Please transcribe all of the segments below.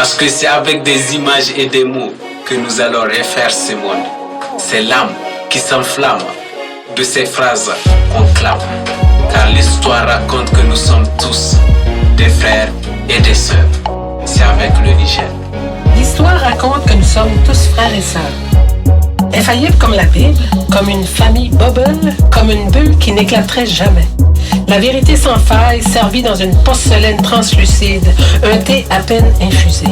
Parce que c'est avec des images et des mots que nous allons refaire ce monde. C'est l'âme qui s'enflamme de ces phrases qu'on clame. Car l'histoire raconte que nous sommes tous des frères et des sœurs. C'est avec le Niger. L'histoire raconte que nous sommes tous frères et sœurs. Infaillible comme la Bible, comme une famille bubble, comme une bulle qui n'éclaterait jamais. La vérité sans faille, servie dans une porcelaine translucide, un thé à peine infusé.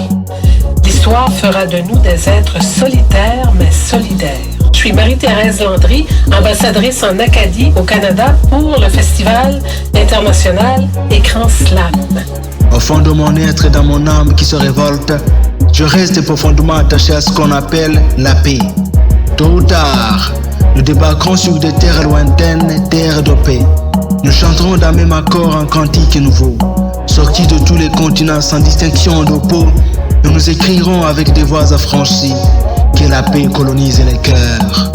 L'histoire fera de nous des êtres solitaires mais solidaires. Je suis Marie-Thérèse Landry, ambassadrice en Acadie au Canada pour le Festival international Écran Slam. Au fond de mon être et dans mon âme qui se révolte, je reste profondément attaché à ce qu'on appelle la paix. Tôt ou tard, nous débarquerons sur des terres lointaines, terres de paix. Nous chanterons d'un même accord un cantique nouveau. Sortis de tous les continents sans distinction de peau, nous nous écrirons avec des voix affranchies que la paix colonise les cœurs.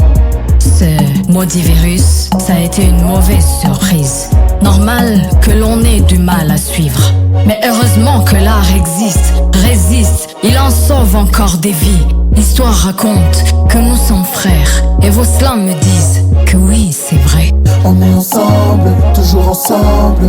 Ce maudit virus, ça a été une mauvaise surprise. Normal que l'on ait du mal à suivre. Mais heureusement que l'art existe, résiste, il en sauve encore des vies. L'histoire raconte que nous sommes frères, et vos slams me disent que oui, c'est vrai. On est ensemble, toujours ensemble.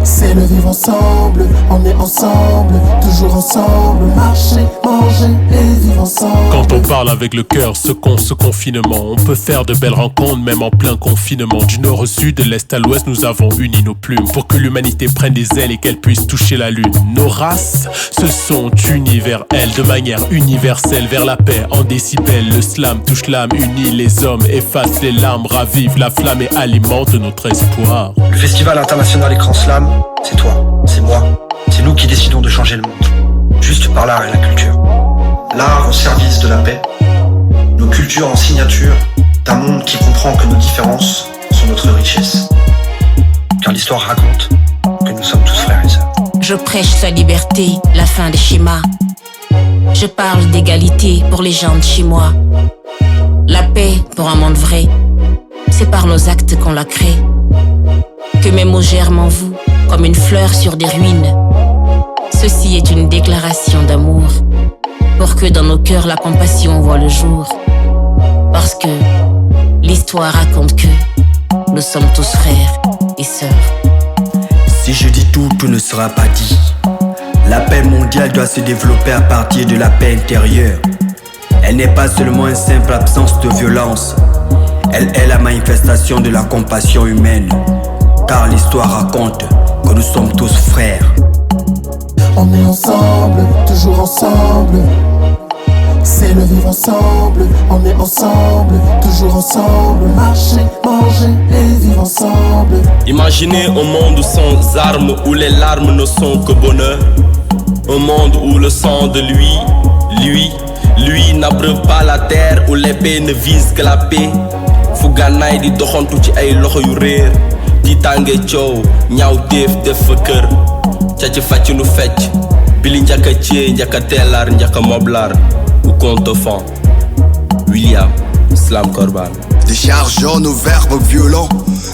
C'est le vivre ensemble, on est ensemble, toujours ensemble. Marcher, manger et vivre ensemble. Quand on parle avec le cœur, ce confinement, on peut faire de belles rencontres même en plein confinement. Du nord au sud, de l'est à l'ouest, nous avons uni nos plumes pour que l'humanité prenne des ailes et qu'elle puisse toucher la lune. Nos races se sont unies vers elle de manière universelle, vers la paix en décibels. Le slam touche l'âme, unit les hommes, efface les larmes, ravive la flamme et alimente notre espoir. Le Festival international Écran Slam, c'est toi, c'est moi, c'est nous qui décidons de changer le monde. Juste par l'art et la culture. L'art au service de la paix, nos cultures en signature d'un monde qui comprend que nos différences sont notre richesse. Car l'histoire raconte que nous sommes tous frères et sœurs. Je prêche la liberté, la fin des schémas. Je parle d'égalité pour les gens de chez moi. La paix pour un monde vrai, c'est par nos actes qu'on la crée. Que mes mots germent en vous comme une fleur sur des ruines. Ceci est une déclaration d'amour pour que dans nos cœurs la compassion voit le jour. Parce que l'histoire raconte que nous sommes tous frères et sœurs. Si je dis tout, tout ne sera pas dit. La paix mondiale doit se développer à partir de la paix intérieure. Elle n'est pas seulement une simple absence de violence. Elle est la manifestation de la compassion humaine. Car l'histoire raconte que nous sommes tous frères. On est ensemble, toujours ensemble. C'est le vivre ensemble, on est ensemble, toujours ensemble. Marcher, manger et vivre ensemble. Imaginez un monde sans armes où les larmes ne sont que bonheur. Un monde où le sang de lui n'abreuve pas la terre, où l'épée ne vise que la paix. Fu gànnaay di doxantu ci ay loxo yu réer. Tiitaange coow ñaaw def fa kër. Càcc fàcc nu fecc bili njaka cee njaka teelaar njaka moblaar. Ou contefend William Slam Korban. Déchargeons nos verbes violents,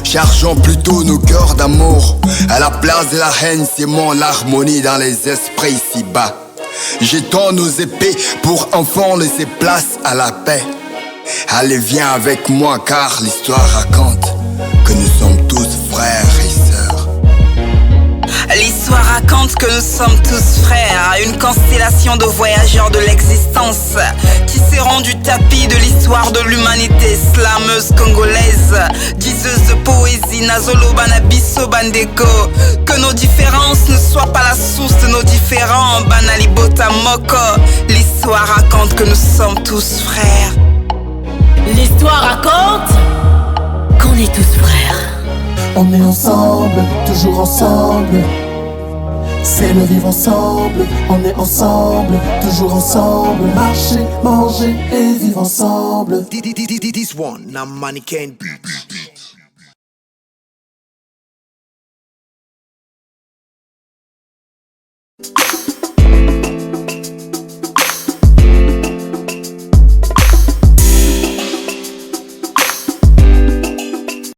chargeons plutôt nos cœurs d'amour. À la place de la haine, sémons l'harmonie dans les esprits si bas. Jetons nos épées pour enfin laisser place à la paix. Allez, viens avec moi car l'histoire raconte que nous sommes tous frères et sœurs. L'histoire raconte que nous sommes tous frères, une constellation de voyageurs de l'existence qui seront du tapis de l'histoire de l'humanité, slameuse congolaise, diseuse de poésie, Nazolo Banabiso Bandeko. Que nos différences ne soient pas la source de nos différends, Banalibota Moko. L'histoire raconte que nous sommes tous frères. L'histoire raconte qu'on est tous frères. On est ensemble, toujours ensemble. C'est le vivre ensemble, on est ensemble, toujours ensemble. Marcher, manger et vivre ensemble. This one, now money can't be.